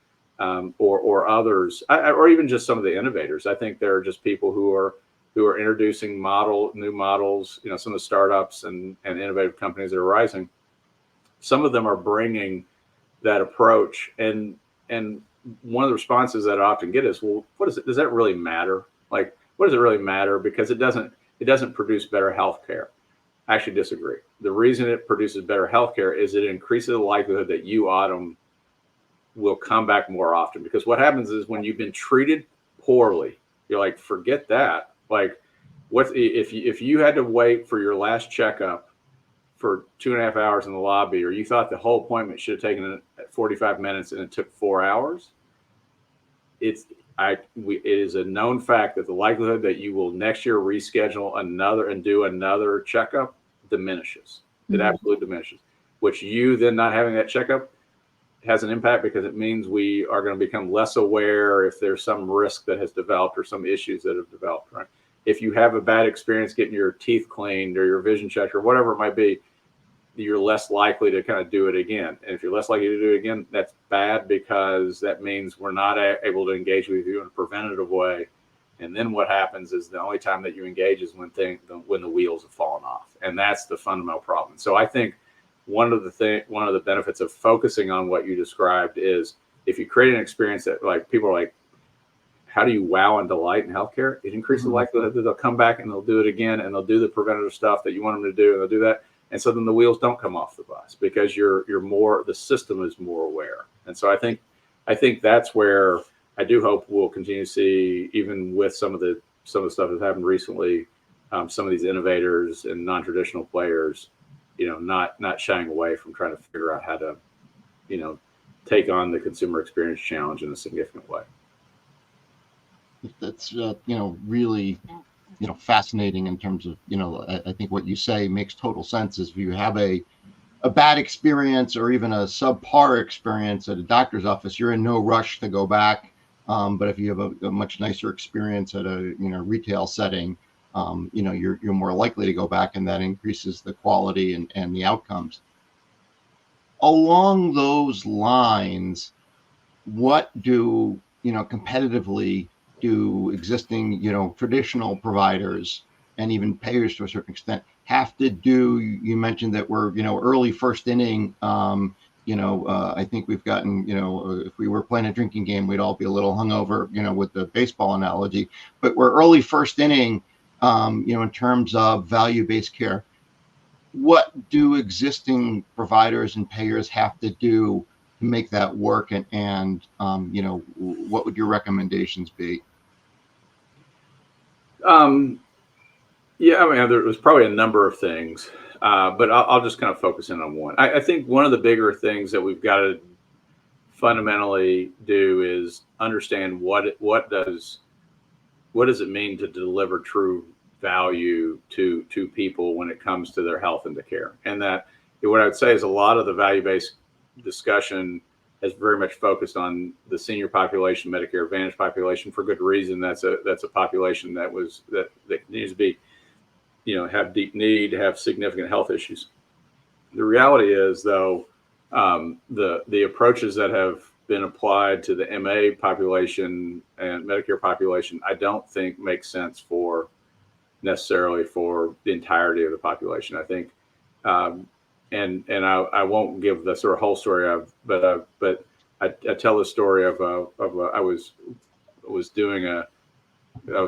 or others, or even just some of the innovators. I think there are just people who are introducing new models. Some of the startups and innovative companies that are rising. Some of them are bringing that approach, and one of the responses that I often get is, well, what is it? Does that really matter? Like, what does it really matter? Because it doesn't produce better healthcare. I actually disagree. The reason it produces better healthcare is it increases the likelihood that you, Autumn, will come back more often. Because what happens is, when you've been treated poorly, you're like, forget that. Like, what if you had to wait for your last checkup for 2.5 hours in the lobby, or you thought the whole appointment should have taken 45 minutes and it took 4 hours? It is a known fact that the likelihood that you will next year reschedule another and do another checkup diminishes. It absolutely diminishes. Which, you then not having that checkup has an impact, because it means we are going to become less aware if there's some risk that has developed or some issues that have developed, right? If you have a bad experience getting your teeth cleaned or your vision checked or whatever it might be, you're less likely to kind of do it again. And if you're less likely to do it again, that's bad, because that means we're not able to engage with you in a preventative way. And then what happens is, the only time that you engage is when the wheels have fallen off. And that's the fundamental problem. So I think one of the benefits of focusing on what you described is, if you create an experience that, like, people are like, how do you wow and delight in healthcare? It increases the likelihood that they'll come back and they'll do it again, and they'll do the preventative stuff that you want them to do, and they'll do that. And so then the wheels don't come off the bus, because the system is more aware. And so I think that's where I do hope we'll continue to see, even with some of the stuff that's happened recently, some of these innovators and non-traditional players, not shying away from trying to figure out how to, take on the consumer experience challenge in a significant way. That's really fascinating in terms of I think what you say makes total sense. Is if you have a bad experience, or even a subpar experience at a doctor's office, you're in no rush to go back. But if you have a much nicer experience at a retail setting, you're more likely to go back, and that increases the quality and the outcomes. Along those lines, what do competitively do existing traditional providers and even payers to a certain extent have to do? You mentioned that we're early first inning. I think we've gotten if we were playing a drinking game, we'd all be a little hungover with the baseball analogy, but we're early first inning in terms of value-based care. What do existing providers and payers have to do to make that work, and what would your recommendations be? There was probably a number of things, but I'll just kind of focus in on one. I think one of the bigger things that we've got to fundamentally do is understand what does it mean to deliver true value to people when it comes to their health and to care. And that, what I would say is, a lot of the value-based discussion has very much focused on the senior population, Medicare Advantage population, for good reason. That's a population that continues to be, have deep need, have significant health issues. The reality is, though, the approaches that have been applied to the MA population and Medicare population, I don't think make sense necessarily for the entirety of the population. I think, and I won't give the sort of whole story of, but I tell the story of I was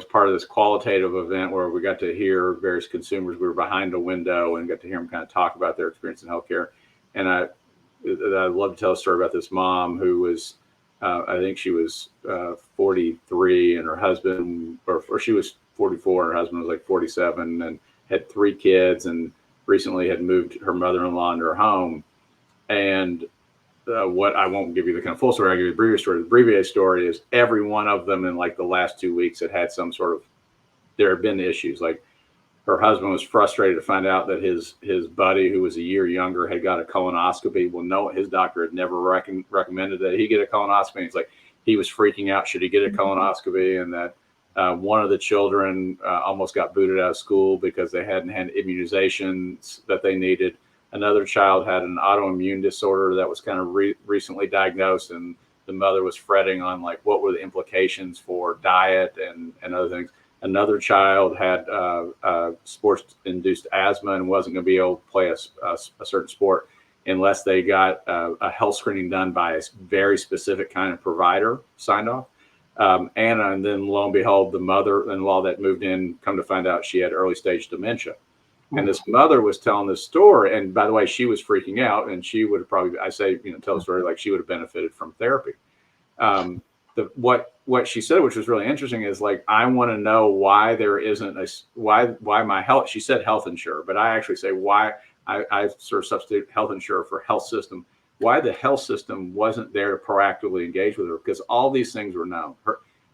part of this qualitative event where we got to hear various consumers. We were behind a window and got to hear them kind of talk about their experience in healthcare. And I'd love to tell a story about this mom who was, I think she was 43 and her husband, or she was 44 and her husband was like 47 and had 3 kids and recently had moved her mother-in-law into her home. And what I won't give you the kind of full story, I'll give you the abbreviated story. The abbreviated story is every one of them in like the last 2 weeks had some sort of, there have been issues. Like her husband was frustrated to find out that his buddy, who was a year younger, had got a colonoscopy. Well, no, his doctor had never recommended that he get a colonoscopy. It's like he was freaking out. Should he get a colonoscopy? And that one of the children almost got booted out of school because they hadn't had immunizations that they needed. Another child had an autoimmune disorder that was kind of recently diagnosed, and the mother was fretting on like what were the implications for diet and other things. Another child had sports-induced asthma and wasn't going to be able to play a certain sport unless they got a health screening done by a very specific kind of provider signed off. And then lo and behold, the mother-in-law that moved in, come to find out she had early stage dementia. And this mother was telling this story. And by the way, she was freaking out, and she would have probably, tell the story like she would have benefited from therapy. What she said, which was really interesting, is like, I want to know why there isn't why my health, she said health insurer, but I actually say why I sort of substitute health insurer for health system, why the health system wasn't there to proactively engage with her, because all these things were known.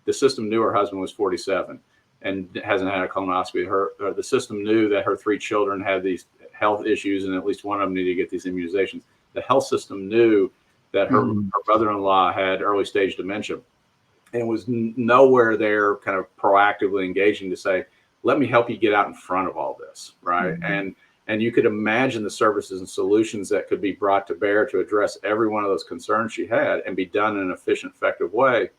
The system knew her husband was 47 and hasn't had a colonoscopy. The system knew that her 3 children had these health issues, and at least one of them needed to get these immunizations. The health system knew that her brother-in-law had early stage dementia, and was nowhere there kind of proactively engaging to say, let me help you get out in front of all this, right? And you could imagine the services and solutions that could be brought to bear to address every one of those concerns she had and be done in an efficient, effective way.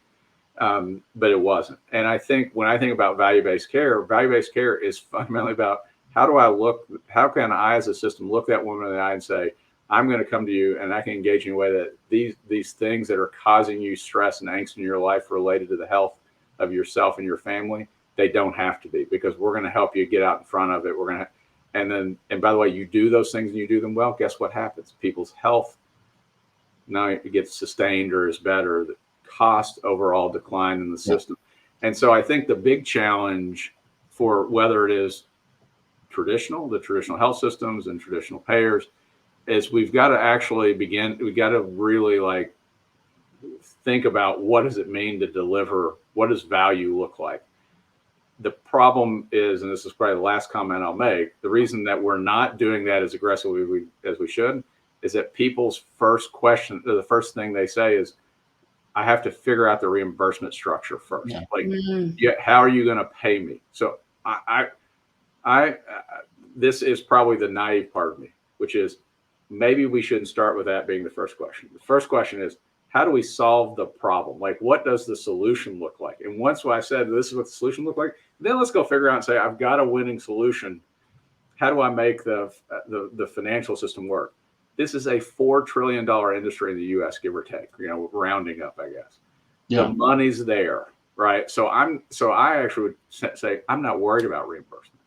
But it wasn't. And I think when I think about value-based care is fundamentally about how can I as a system look that woman in the eye and say, I'm going to come to you and I can engage in a way that these things that are causing you stress and angst in your life related to the health of yourself and your family, they don't have to be, because we're going to help you get out in front of it. And by the way, you do those things and you do them well, guess what happens? People's health now gets sustained or is better. The cost overall decline in the system. And so I think the big challenge for whether it is the traditional health systems and traditional payers, is we've got to really like think about what does it mean to deliver, what does value look like? The problem is, and this is probably the last comment I'll make, the reason that we're not doing that as aggressively as we should is that people's first question, the first thing they say is, I have to figure out the reimbursement structure first. How are you going to pay me? So this is probably the naive part of me, which is maybe we shouldn't start with that being the first question. The first question is, how do we solve the problem? Like, what does the solution look like? And once I said, this is what the solution look like, then let's go figure out and say, I've got a winning solution. How do I make the financial system work? This is a $4 trillion industry in the U.S., give or take, rounding up, I guess. Yeah. The money's there, right? So I actually would say, I'm not worried about reimbursement.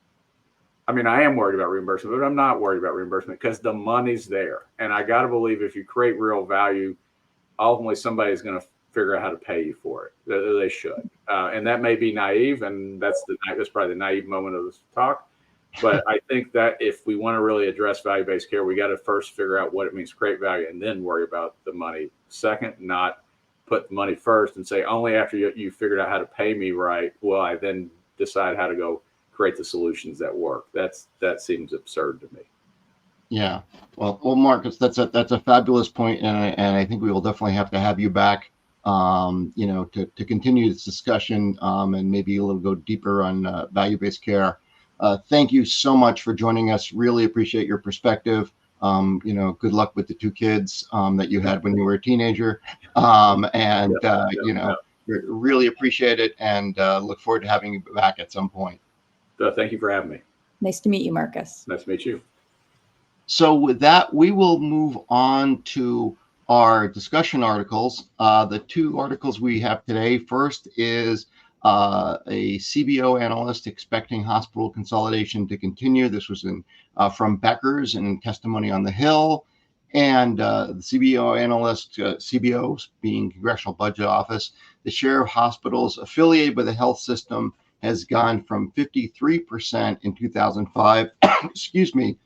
I mean, I am worried about reimbursement, but I'm not worried about reimbursement because the money's there. And I got to believe if you create real value, ultimately somebody's going to figure out how to pay you for it. They should. And that may be naive, and that's probably the naive moment of this talk. But I think that if we want to really address value-based care, we got to first figure out what it means to create value and then worry about the money second, not put the money first and say, only after you figured out how to pay me right, will I then decide how to go create the solutions that work. That seems absurd to me. Yeah. Well, Marcus, that's a fabulous point, and I think we will definitely have to have you back, to continue this discussion, and maybe a little go deeper on value-based care. thank you so much for joining us. Really appreciate your perspective. Good luck with the two kids that you had when you were a teenager. Really appreciate it, and look forward to having you back at some point. Thank you for having me. Nice to meet you, Marcus. Nice to meet you. So with that, we will move on to our discussion articles. The two articles we have today, first is a CBO analyst expecting hospital consolidation to continue. This was from Becker's in Testimony on the Hill. And the CBO analyst, CBOs being Congressional Budget Office, the share of hospitals affiliated with the health system has gone from 53% in 2005, excuse me,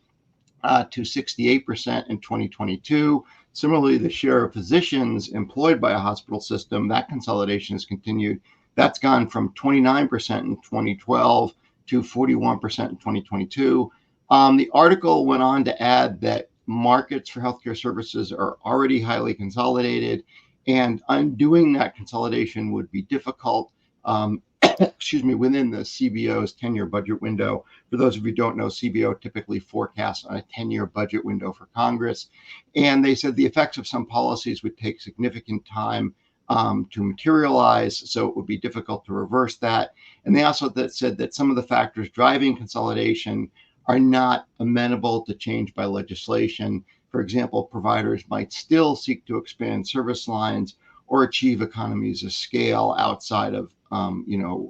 to 68% in 2022. Similarly, the share of physicians employed by a hospital system, that consolidation has continued. That's gone from 29% in 2012 to 41% in 2022. The article went on to add that markets for healthcare services are already highly consolidated, and undoing that consolidation would be difficult, within the CBO's 10-year budget window. For those of you who don't know, CBO typically forecasts on a 10-year budget window for Congress. And they said the effects of some policies would take significant time to materialize, so it would be difficult to reverse that. And they also said that some of the factors driving consolidation are not amenable to change by legislation. For example, providers might still seek to expand service lines or achieve economies of scale outside of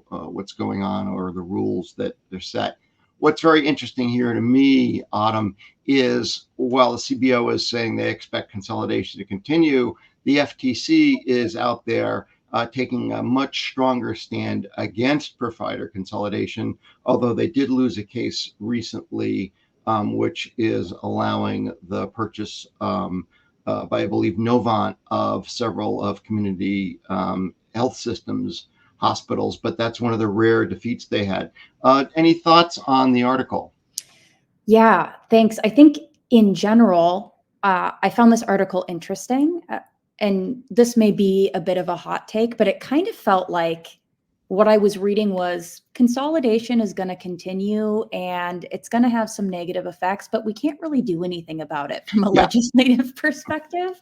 what's going on or the rules that they're set. What's very interesting here to me, Autumn, is while the CBO is saying they expect consolidation to continue, the FTC is out there taking a much stronger stand against provider consolidation, although they did lose a case recently, which is allowing the purchase by, I believe, Novant of several of community health systems hospitals, but that's one of the rare defeats they had. Any thoughts on the article? Yeah, thanks. I think in general, I found this article interesting. And this may be a bit of a hot take, but it kind of felt like what I was reading was consolidation is going to continue and it's going to have some negative effects, but we can't really do anything about it from a legislative perspective,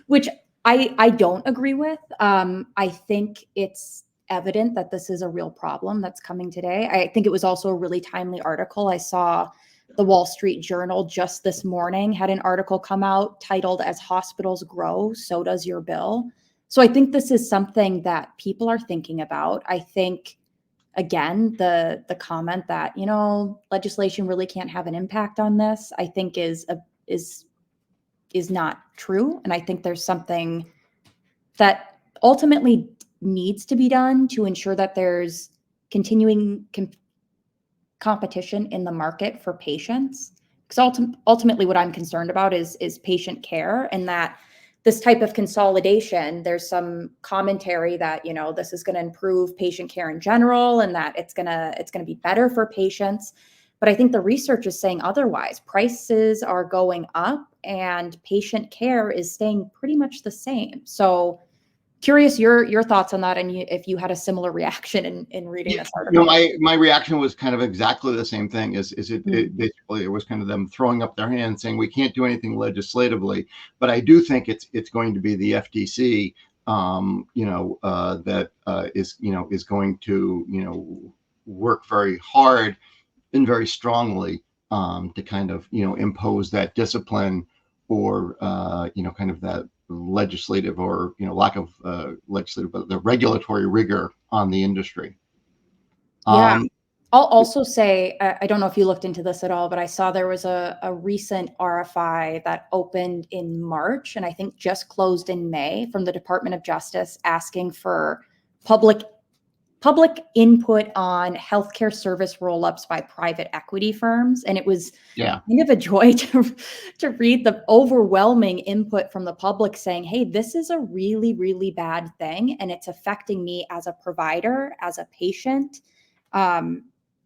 which I don't agree with. I think it's evident that this is a real problem that's coming today. I think it was also a really timely article. I saw the Wall Street Journal just this morning had an article come out titled "As Hospitals Grow, So Does Your Bill." So I think this is something that people are thinking about. I think, again, the comment that, legislation really can't have an impact on this, I think is not true. And I think there's something that ultimately needs to be done to ensure that there's continuing competition in the market for patients. Because ultimately what I'm concerned about is patient care, and that this type of consolidation, there's some commentary that, this is going to improve patient care in general and that it's going to be better for patients. But I think the research is saying otherwise. Prices are going up and patient care is staying pretty much the same. So curious your thoughts on that, and if you had a similar reaction in reading this article. My reaction was kind of exactly the same thing. Basically it was kind of them throwing up their hands saying we can't do anything legislatively, but I do think it's going to be the FTC that is going to work very hard and very strongly to kind of impose that discipline or kind of that legislative or lack of legislative, but the regulatory rigor on the industry. I'll also say, I don't know if you looked into this at all, but I saw there was a recent RFI that opened in March and I think just closed in May from the Department of Justice asking for public input on healthcare service roll-ups by private equity firms. And it was kind of a joy to read the overwhelming input from the public saying, hey, this is a really, really bad thing. And it's affecting me as a provider, as a patient,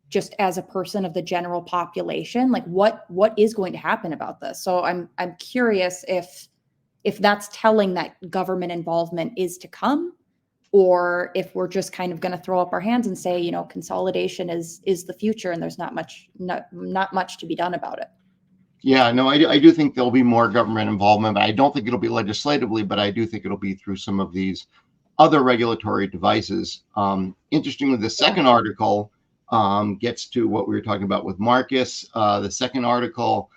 just as a person of the general population. Like what is going to happen about this? So I'm curious if that's telling that government involvement is to come, or if we're just kind of going to throw up our hands and say, consolidation is the future, and there's not much to be done about it. Yeah, no, I do think there'll be more government involvement, but I don't think it'll be legislatively, but I do think it'll be through some of these other regulatory devices. Interestingly, the second article gets to what we were talking about with Marcus. The second article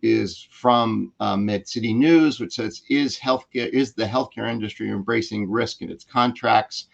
is from MedCity News, which says, is the healthcare industry embracing risk in its contracts?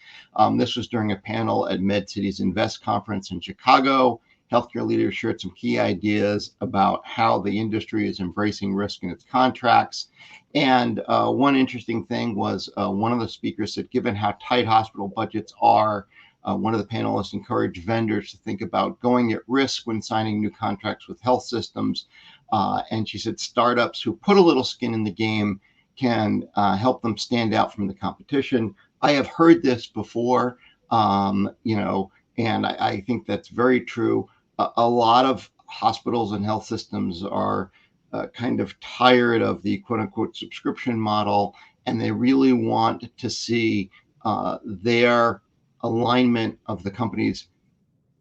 This was during a panel at MedCity's Invest conference in Chicago. Healthcare leaders shared some key ideas about how the industry is embracing risk in its contracts. And one interesting thing was one of the speakers said, given how tight hospital budgets are, one of the panelists encouraged vendors to think about going at risk when signing new contracts with health systems. And she said startups who put a little skin in the game can help them stand out from the competition. I have heard this before, and I think that's very true. A lot of hospitals and health systems are kind of tired of the quote unquote subscription model, and they really want to see their alignment of the companies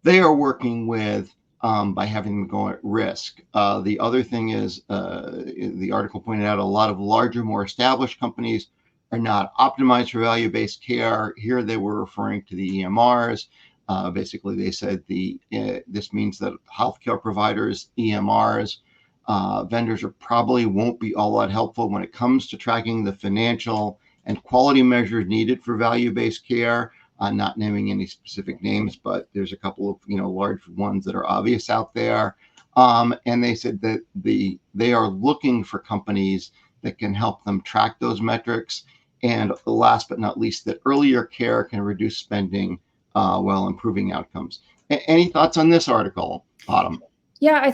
they are working with by having them go at risk. The other thing is, the article pointed out, a lot of larger, more established companies are not optimized for value-based care. Here they were referring to the EMRs. Basically, they said this means that healthcare providers, EMRs, vendors probably won't be all that helpful when it comes to tracking the financial and quality measures needed for value-based care. Not naming any specific names, but there's a couple of large ones that are obvious out there. And they said that they are looking for companies that can help them track those metrics. And last but not least, that earlier care can reduce spending while improving outcomes. Any thoughts on this article, Autumn? Yeah, I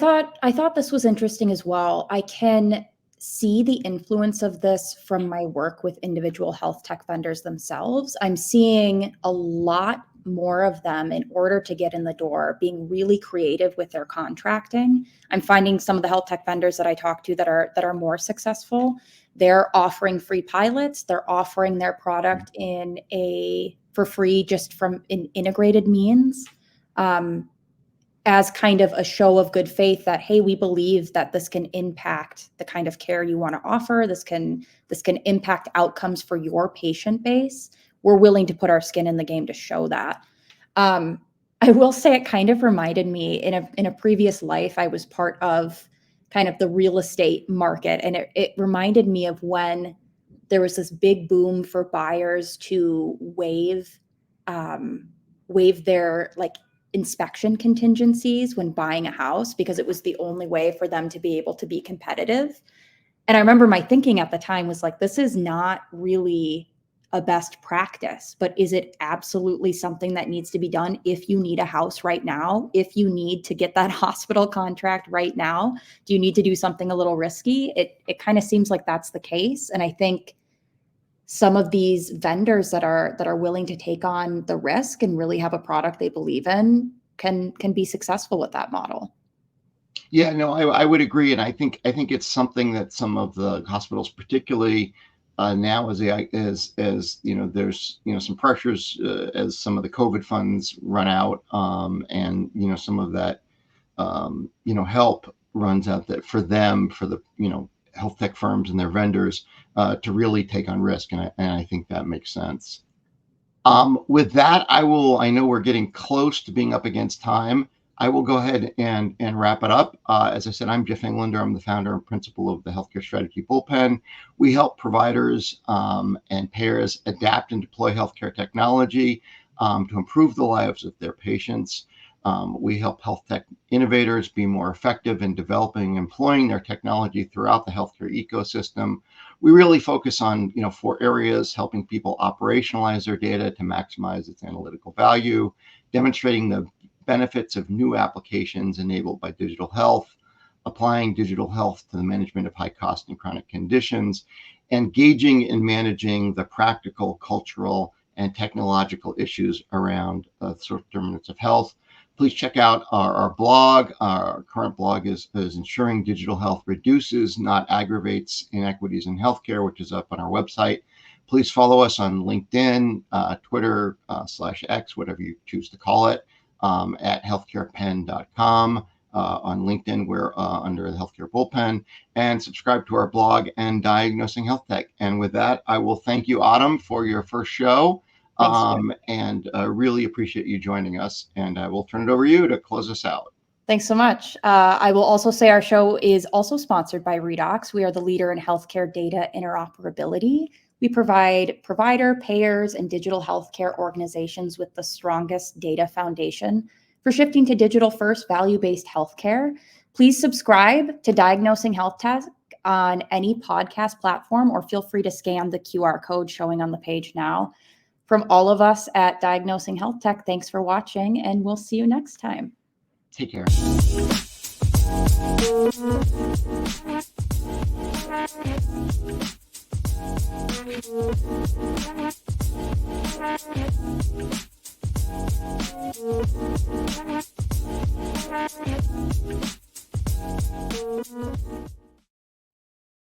thought this was interesting as well. I can see the influence of this from my work with individual health tech vendors themselves. I'm seeing a lot more of them, in order to get in the door, being really creative with their contracting. I'm finding some of the health tech vendors that I talk to that are more successful, they're offering free pilots. They're offering their product for free, just from an integrated means, as kind of a show of good faith that, hey, we believe that this can impact the kind of care you want to offer. This can impact outcomes for your patient base. We're willing to put our skin in the game to show that. I will say it kind of reminded me, in a previous life, I was part of kind of the real estate market. And it reminded me of when there was this big boom for buyers to waive their inspection contingencies when buying a house, because it was the only way for them to be able to be competitive. And I remember my thinking at the time was this is not really a best practice, but is it absolutely something that needs to be done if you need a house right now? If you need to get that hospital contract right now, do you need to do something a little risky? It kind of seems like that's the case. And I think some of these vendors that are willing to take on the risk and really have a product they believe in can be successful with that model. Yeah, no, I would agree, and I think it's something that some of the hospitals, particularly now, as there's some pressures as some of the COVID funds run out, and some of that help runs out, that for the health tech firms and their vendors to really take on risk, and I think that makes sense. With that, I know we're getting close to being up against time. I will go ahead and wrap it up. As I said, I'm Jeff Englander. I'm the founder and principal of the Healthcare Strategy Bullpen. We help providers and payers adapt and deploy healthcare technology to improve the lives of their patients. We help health tech innovators be more effective in developing and employing their technology throughout the healthcare ecosystem. We really focus on 4 areas: helping people operationalize their data to maximize its analytical value, demonstrating the benefits of new applications enabled by digital health, applying digital health to the management of high cost and chronic conditions, engaging and managing the practical, cultural, and technological issues around sort of determinants of health. Please check out our blog. Our current blog is Ensuring Digital Health Reduces, Not Aggravates Inequities in Healthcare, which is up on our website. Please follow us on LinkedIn, Twitter /X, whatever you choose to call it, at healthcarepen.com. On LinkedIn, we're under the Healthcare Bullpen, and subscribe to our blog and Diagnosing Healthtech. And with that, I will thank you, Autumn, for your first show. And really appreciate you joining us. And I will turn it over to you to close us out. Thanks so much. I will also say our show is also sponsored by Redox. We are the leader in healthcare data interoperability. We provide provider, payers, and digital healthcare organizations with the strongest data foundation for shifting to digital-first, value-based healthcare. Please subscribe to Diagnosing Healthtech on any podcast platform, or feel free to scan the QR code showing on the page now. From all of us at Diagnosing Healthtech, thanks for watching, and we'll see you next time. Take care.